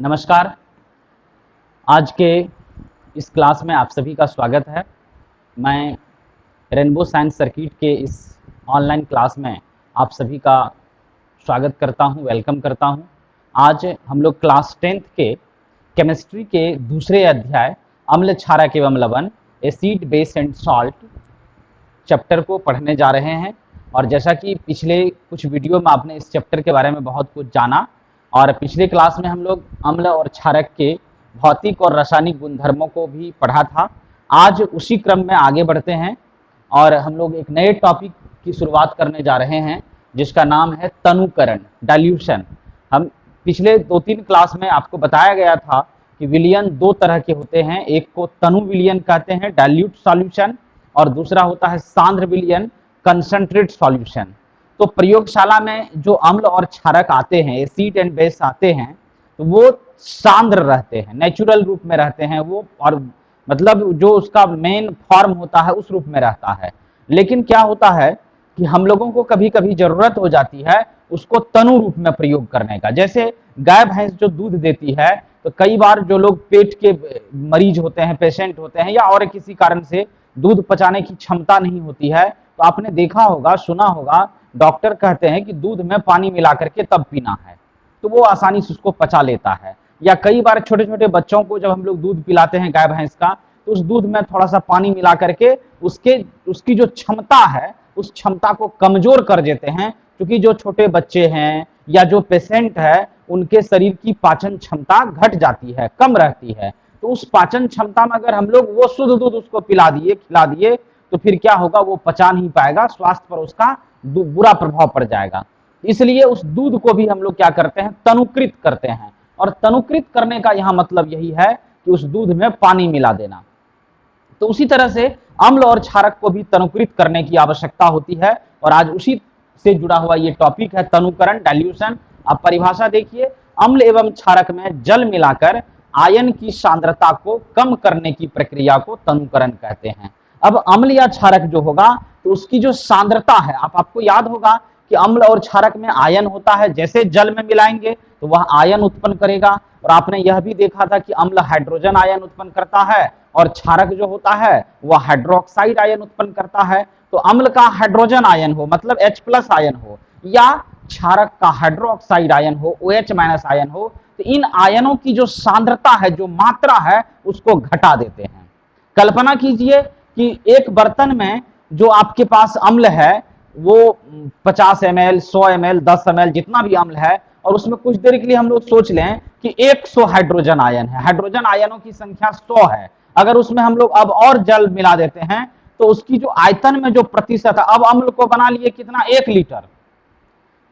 नमस्कार। आज के इस क्लास में आप सभी का स्वागत है। मैं रेनबो साइंस सर्किट के इस ऑनलाइन क्लास में आप सभी का स्वागत करता हूं, वेलकम करता हूं। आज हम लोग क्लास 10th के केमिस्ट्री के दूसरे अध्याय अम्ल, क्षारक एवं लवण, acid, base and salt chapter को पढ़ने जा रहे हैं। और जैसा कि पिछले कुछ वीडियो में आपने इस चैप्टर के बारे में बहुत कुछ जाना और पिछले क्लास में हम लोग अम्ल और क्षारक के भौतिक और रासायनिक गुणधर्मों को भी पढ़ा था। आज उसी क्रम में आगे बढ़ते हैं और हम लोग एक नए टॉपिक की शुरुआत करने जा रहे हैं जिसका नाम है तनुकरण, डाइल्यूशन। हम पिछले 2-3 क्लास में आपको बताया गया था कि विलयन दो तरह के होते हैं, एक को तनु विलयन कहते हैं, डाइल्यूट सॉल्यूशन, और दूसरा होता है सांद्र विलयन, कंसंट्रेट सॉल्यूशन। तो प्रयोगशाला में जो अम्ल और क्षारक आते हैं, एसिड एंड बेस आते हैं, तो वो सांद्र रहते हैं, नेचुरल रूप में रहते हैं वो, और मतलब जो उसका मेन फॉर्म होता है उस रूप में रहता है। लेकिन क्या होता है कि हम लोगों को कभी कभी जरूरत हो जाती है उसको तनु रूप में प्रयोग करने का। जैसे गाय भैंस जो दूध देती है, तो कई बार जो लोग पेट के मरीज होते हैं, पेशेंट होते हैं, या और किसी कारण से दूध पचाने की क्षमता नहीं होती है, तो आपने देखा होगा, सुना होगा, डॉक्टर कहते हैं कि दूध में पानी मिला करके तब पीना है, तो वो आसानी से उसको पचा लेता है। या कई बार छोटे छोटे बच्चों को जब हम लोग दूध पिलाते हैं गाय भैंस का, तो उस दूध में थोड़ा सा पानी मिला करके उसकी जो क्षमता है उस क्षमता को कमजोर कर देते हैं, क्योंकि जो छोटे बच्चे हैं या जो पेशेंट है उनके शरीर की पाचन क्षमता घट जाती है, कम रहती है। तो उस पाचन क्षमता में अगर हम लोग वो शुद्ध दूध उसको पिला दिए, खिला दिए, तो फिर क्या होगा, वो पचा नहीं पाएगा, स्वास्थ्य पर उसका बुरा प्रभाव पड़ जाएगा। इसलिए उस दूध को भी हम लोग क्या करते हैं, तनुकृत करते हैं। और तनुकृत करने का यहाँ मतलब यही है कि उस दूध में पानी मिला देना। तो उसी तरह से अम्ल और क्षारक को भी तनुकृत करने की आवश्यकता होती है, और आज उसी से जुड़ा हुआ ये टॉपिक है, तनुकरण, डाइल्यूशन। आप परिभाषा देखिए, अम्ल एवं क्षारक में जल मिलाकर आयन की सांद्रता को कम करने की प्रक्रिया को तनुकरण कहते हैं। अब अम्ल या क्षारक जो होगा तो उसकी जो सांद्रता है, आपको याद होगा कि अम्ल और क्षारक में आयन होता है, जैसे जल में मिलाएंगे तो वह आयन उत्पन्न करेगा। और आपने यह भी देखा था कि अम्ल हाइड्रोजन आयन उत्पन्न करता है और क्षारक जो होता है वह हाइड्रोक्साइड आयन उत्पन्न करता है। तो अम्ल का हाइड्रोजन आयन हो, मतलब H+ आयन हो, या क्षारक का हाइड्रोक्साइड आयन हो, OH- आयन हो, तो इन आयनों की जो सांद्रता है, जो मात्रा है, उसको घटा देते हैं। कल्पना कीजिए कि एक बर्तन में जो आपके पास अम्ल है वो 50 ml, 100 ml, 10 ml, जितना भी अम्ल है, और उसमें कुछ देर के लिए हम लोग सोच लें कि 100 हाइड्रोजन आयन है, हाइड्रोजन आयनों की संख्या 100 है। अगर उसमें हम लोग अब और जल मिला देते हैं तो उसकी जो आयतन में जो प्रतिशत है, अब अम्ल को बना लिए कितना, 1 लीटर।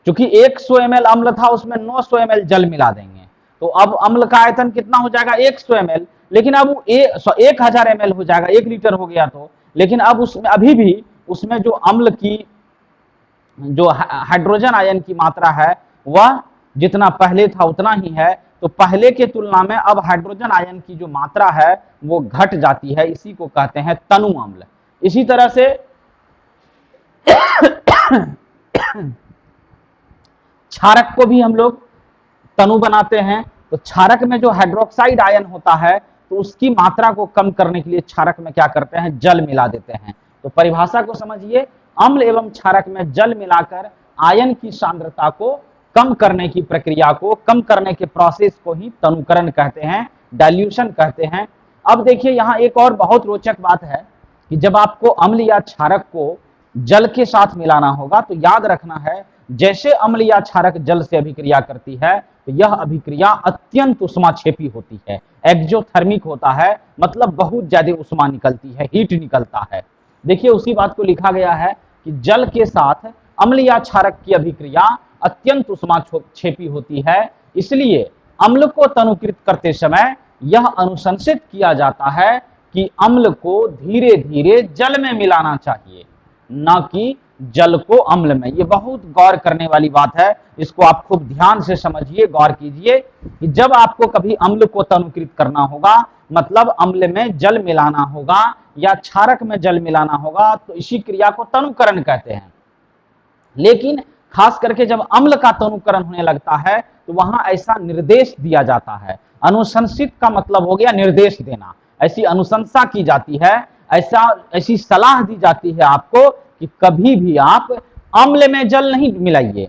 क्योंकि 100 ml अम्ल था, उसमें 900 ml जल मिला देंगे, तो अब अम्ल का आयतन कितना हो जाएगा, 100 ml। लेकिन अब 1000 ml हो जाएगा, 1 लीटर हो गया तो। लेकिन अब उसमें अभी भी उसमें जो अम्ल की जो हाइड्रोजन आयन की मात्रा है वह जितना पहले था उतना ही है। तो पहले के तुलना में अब हाइड्रोजन आयन की जो मात्रा है वो घट जाती है, इसी को कहते हैं तनु अम्ल। इसी तरह से क्षारक को भी हम लोग तनु बनाते हैं। तो क्षारक में जो हाइड्रोक्साइड आयन होता है, तो उसकी मात्रा को कम करने के लिए क्षारक में क्या करते हैं, जल मिला देते हैं। तो परिभाषा को समझिए, अम्ल एवं क्षारक में जल मिलाकर आयन की सांद्रता को कम करने की प्रक्रिया को, कम करने के प्रोसेस को ही तनुकरण कहते हैं, डाइल्यूशन कहते हैं। अब देखिए यहाँ एक और बहुत रोचक बात है कि जब आपको अम्ल या क्षारक को जल के साथ मिलाना होगा तो याद रखना है, जैसे अम्ल या क्षारक जल से अभिक्रिया करती है तो यह अभिक्रिया अत्यंत उष्माक्षेपी होती है, एक्सोथर्मिक होता है, मतलब बहुत ज्यादा उष्मा निकलती है, हीट निकलता है। देखिए उसी बात को लिखा गया है कि जल के साथ अम्ल या क्षारक की अभिक्रिया अत्यंत उष्माक्षेपी होती है। इसलिए अम्ल को तनुकृत करते समय यह अनुशंसित किया जाता है कि अम्ल को धीरे धीरे जल में मिलाना चाहिए, न कि जल को अम्ल में। ये बहुत गौर करने वाली बात है, इसको आप खूब ध्यान से समझिए, गौर कीजिए कि जब आपको कभी अम्ल को तनुकृत करना होगा, मतलब अम्ल में जल मिलाना होगा या क्षारक में जल मिलाना होगा, तो इसी क्रिया को तनुकरण कहते हैं। लेकिन खास करके जब अम्ल का तनुकरण होने लगता है तो वहां ऐसा निर्देश दिया जाता है। अनुशंसित का मतलब हो गया निर्देश देना, ऐसी अनुशंसा की जाती है, ऐसी सलाह दी जाती है आपको कि कभी भी आप अम्ल में जल नहीं मिलाइए।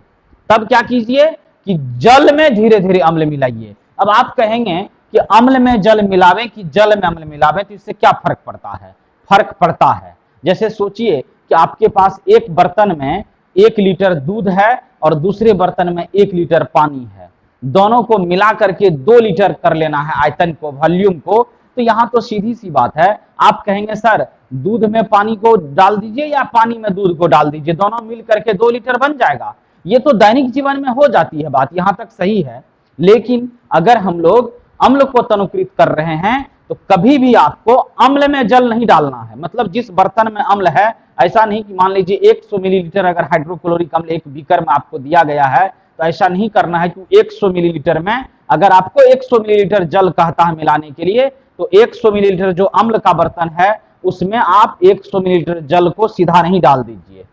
तब क्या कीजिए कि जल में धीरे धीरे अम्ल मिलाइए। अब आप कहेंगे कि अम्ल में जल मिलावे कि जल में अम्ल मिलावे, तो इससे क्या फर्क पड़ता है? फर्क पड़ता है। जैसे सोचिए कि आपके पास एक बर्तन में 1 लीटर दूध है और दूसरे बर्तन में 1 लीटर पानी है, दोनों को मिला करके 2 लीटर कर लेना है आयतन को, वॉल्यूम को। तो यहां तो सीधी सी बात है, आप कहेंगे सर दूध में पानी को डाल दीजिए या पानी में दूध को डाल दीजिए, दोनों मिल करके 2 लीटर बन जाएगा। ये तो दैनिक जीवन में हो जाती है बात, यहां तक सही है। लेकिन अगर हम लोग अम्ल को तनुकृत कर रहे हैं तो कभी भी आपको अम्ल में जल नहीं डालना है। मतलब जिस बर्तन में अम्ल है, ऐसा नहीं कि मान लीजिए 100 मिलीलीटर अगर हाइड्रोक्लोरिक अम्ल एक बीकर में आपको दिया गया है, तो ऐसा नहीं करना है कि 100 मिलीलीटर में अगर आपको 100 मिलीलीटर जल कहता है मिलाने के लिए, तो 100 मिलीलीटर जो अम्ल का बर्तन है उसमें आप 100 मिलीलीटर जल को सीधा नहीं डाल दीजिए।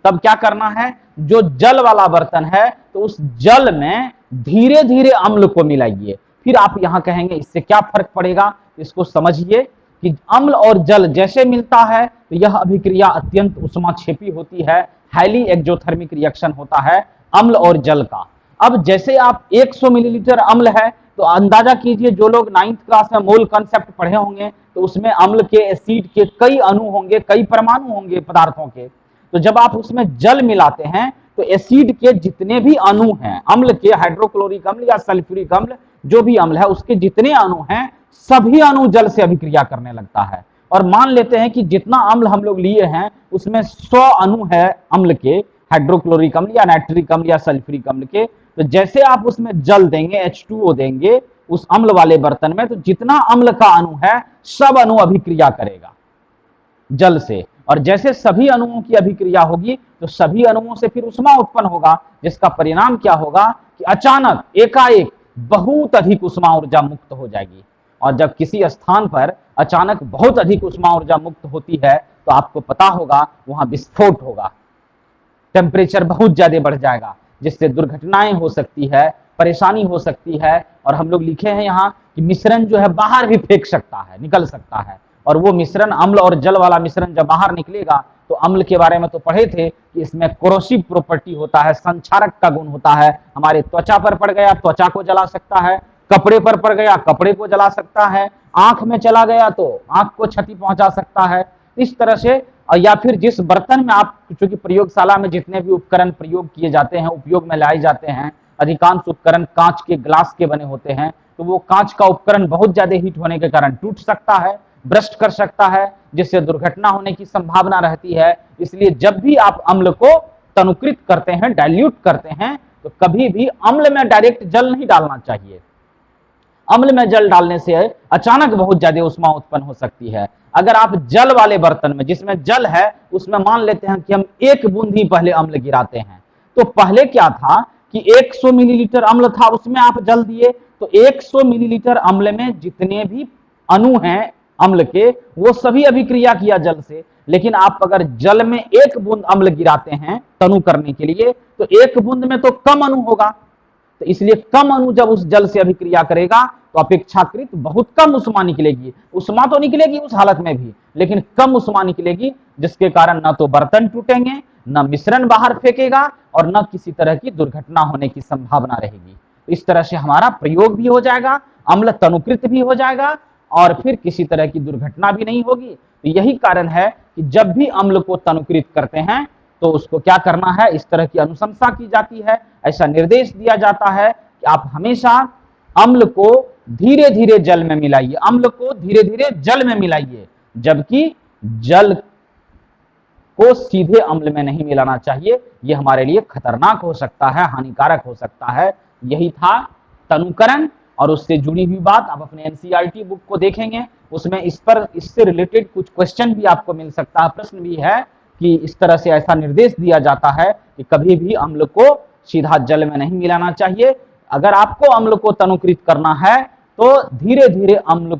तब क्या करना है, जो जल वाला बर्तन है तो उस जल में धीरे धीरे अम्ल को मिलाइए। फिर आप यहां कहेंगे इससे क्या फर्क पड़ेगा, इसको समझिए कि अम्ल और जल जैसे मिलता है तो यह अभिक्रिया अत्यंत उष्माक्षेपी होती है, हाईली एक्सोथर्मिक रिएक्शन होता है अम्ल और जल का। अब जैसे आप 100 मिलीलीटर अम्ल है तो अंदाजा कीजिए, जो लोग 9th क्लास में मोल कॉन्सेप्ट पढ़े होंगे तो उसमें अम्ल के, एसिड के कई अणु होंगे, कई परमाणु होंगे पदार्थों के। तो जब आप उसमें जल मिलाते हैं तो एसिड के जितने भी अणु हैं, अम्ल के, हाइड्रोक्लोरिक अम्ल या सल्फ्यूरिक अम्ल, जो भी अम्ल है उसके जितने अणु हैं सभी अणु जल से अभिक्रिया करने लगता है। और मान लेते हैं कि जितना अम्ल हम लोग लिए हैं उसमें 100 अणु है अम्ल के, हाइड्रोक्लोरिक अम्ल या नाइट्रिक अम्ल या सल्फ्यूरिक अम्ल के। तो जैसे आप उसमें जल देंगे, H2O देंगे उस अम्ल वाले बर्तन में, तो जितना अम्ल का अणु है सब अणु अभिक्रिया करेगा जल से। और जैसे सभी अणुओं की अभिक्रिया होगी तो सभी अणुओं से फिर उष्मा उत्पन्न होगा, जिसका परिणाम क्या होगा कि अचानक एकाएक बहुत अधिक उष्मा ऊर्जा मुक्त हो जाएगी। और जब किसी स्थान पर अचानक बहुत अधिक उष्मा ऊर्जा मुक्त होती है तो आपको पता होगा वहां विस्फोट होगा, टेम्परेचर बहुत ज्यादा बढ़ जाएगा, जिससे दुर्घटनाएं हो सकती है, परेशानी हो सकती है। और हम लोग लिखे हैं यहाँ कि मिश्रण जो है बाहर भी फेंक सकता है, निकल सकता है। और वो मिश्रण, अम्ल और जल वाला मिश्रण जब बाहर निकलेगा तो अम्ल के बारे में तो पढ़े थे कि इसमें कोरोसिव प्रॉपर्टी होता है, संक्षारक का गुण होता है। हमारे त्वचा पर पड़ गया, त्वचा को जला सकता है, कपड़े पर पड़ गया, कपड़े को जला सकता है, आंख में चला गया तो आंख को क्षति पहुंचा सकता है। इस तरह से, या फिर जिस बर्तन में आप, चूंकि प्रयोगशाला में जितने भी उपकरण प्रयोग किए जाते हैं, उपयोग में लाए जाते हैं, अधिकांश उपकरण कांच के, ग्लास के बने होते हैं, तो वो कांच का उपकरण बहुत ज्यादा हीट होने के कारण टूट सकता है, ब्रस्ट कर सकता है, जिससे दुर्घटना होने की संभावना रहती है। इसलिए जब भी आप अम्ल को तनुकृत करते हैं, डाइल्यूट करते हैं, तो कभी भी अम्ल में डायरेक्ट जल नहीं डालना चाहिए। अम्ल में जल डालने से अचानक बहुत ज्यादा उष्मा उत्पन्न हो सकती है। अगर आप जल वाले बर्तन में, जिसमें जल है, उसमें मान लेते हैं कि हम 1 बूंद ही पहले अम्ल गिराते हैं, तो पहले क्या था कि 100 मिलीलीटर अम्ल था, उसमें आप जल दिए, तो 100 मिलीलीटर अम्ल में जितने भी अणु हैं अम्ल के, वो सभी अभिक्रिया किया जल से। लेकिन आप अगर जल में 1 बूंद अम्ल गिराते हैं तनु करने के लिए, तो 1 बूंद में तो कम अणु होगा, तो इसलिए कम अणु जब उस जल से अभिक्रिया करेगा तो अपेक्षाकृत बहुत कम उष्मा निकलेगी। उष्मा तो निकलेगी उस हालत में भी, लेकिन कम उष्मा निकलेगी, जिसके कारण न तो बर्तन टूटेंगे, न मिश्रण बाहर फेंकेगा, और न किसी तरह की दुर्घटना होने की संभावना रहेगी। इस तरह से हमारा प्रयोग भी हो जाएगा, अम्ल तनुकृत भी हो जाएगा, और फिर किसी तरह की दुर्घटना भी नहीं होगी। तो यही कारण है कि जब भी अम्ल को तनुकृत करते हैं तो उसको क्या करना है, इस तरह की अनुशंसा की जाती है, ऐसा निर्देश दिया जाता है कि आप हमेशा अम्ल को धीरे धीरे जल में मिलाइए, अम्ल को धीरे धीरे जल में मिलाइए, जबकि जल को सीधे अम्ल में नहीं मिलाना चाहिए, ये हमारे लिए खतरनाक हो सकता है, हानिकारक हो सकता है। यही था तनुकरण और उससे जुड़ी हुई बात। आप अपने एनसीईआरटी बुक को देखेंगे, उसमें इस पर, इससे रिलेटेड कुछ क्वेश्चन भी आपको मिल सकता है, प्रश्न भी है कि इस तरह से ऐसा निर्देश दिया जाता है कि कभी भी अम्ल को सीधा जल में नहीं मिलाना चाहिए। अगर आपको अम्ल को तनुकृत करना है तो धीरे धीरे अम्ल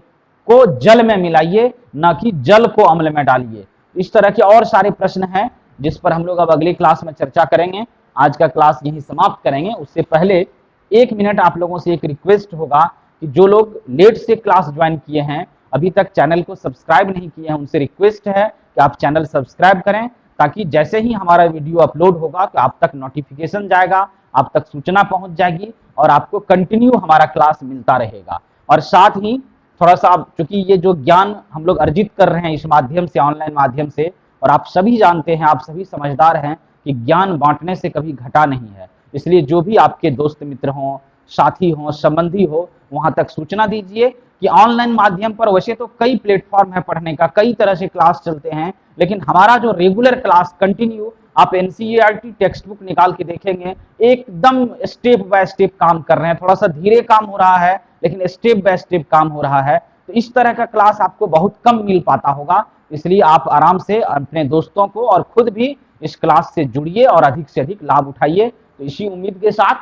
को जल में मिलाइए, न कि जल को अम्ल में डालिए। इस तरह के और सारे प्रश्न हैं जिस पर हम लोग अब अगली क्लास में चर्चा करेंगे। आज का क्लास यहीं समाप्त करेंगे। उससे पहले 1 मिनट आप लोगों से एक रिक्वेस्ट होगा कि जो लोग लेट से क्लास ज्वाइन किए हैं, अभी तक चैनल को सब्सक्राइब नहीं किए हैं, उनसे रिक्वेस्ट है कि आप चैनल सब्सक्राइब करें, ताकि जैसे ही हमारा वीडियो अपलोड होगा तो आप तक नोटिफिकेशन जाएगा, आप तक सूचना पहुंच जाएगी और आपको कंटिन्यू हमारा क्लास मिलता रहेगा। और साथ ही थोड़ा सा, चूंकि ये जो ज्ञान हम लोग अर्जित कर रहे हैं इस माध्यम से, ऑनलाइन माध्यम से, और आप सभी जानते हैं, आप सभी समझदार हैं कि ज्ञान बांटने से कभी घटा नहीं है। इसलिए जो भी आपके दोस्त मित्र हों, साथी हों, संबंधी हो, वहां तक सूचना दीजिए कि ऑनलाइन माध्यम पर वैसे तो कई प्लेटफॉर्म है पढ़ने का, कई तरह से क्लास चलते हैं, लेकिन हमारा जो रेगुलर क्लास कंटिन्यू, आप एनसीईआरटी टेक्स्ट बुक निकाल के देखेंगे, एकदम स्टेप बाय स्टेप काम कर रहे हैं। थोड़ा सा धीरे काम हो रहा है, लेकिन स्टेप बाय स्टेप काम हो रहा है। तो इस तरह का क्लास आपको बहुत कम मिल पाता होगा, इसलिए आप आराम से अपने दोस्तों को और खुद भी इस क्लास से जुड़िए और अधिक से अधिक लाभ उठाइए। तो इसी उम्मीद के साथ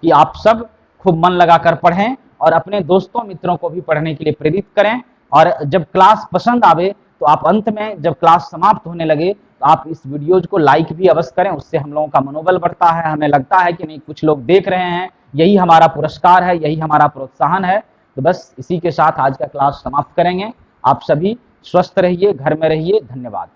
कि आप सब खूब मन लगाकर पढ़ें और अपने दोस्तों मित्रों को भी पढ़ने के लिए प्रेरित करें। और जब क्लास पसंद आवे तो आप अंत में जब क्लास समाप्त होने लगे तो आप इस वीडियोज को लाइक भी अवश्य करें। उससे हम लोगों का मनोबल बढ़ता है, हमें लगता है कि नहीं, कुछ लोग देख रहे हैं, यही हमारा पुरस्कार है, यही हमारा प्रोत्साहन है। तो बस इसी के साथ आज का क्लास समाप्त करेंगे। आप सभी स्वस्थ रहिए, घर में रहिए। धन्यवाद।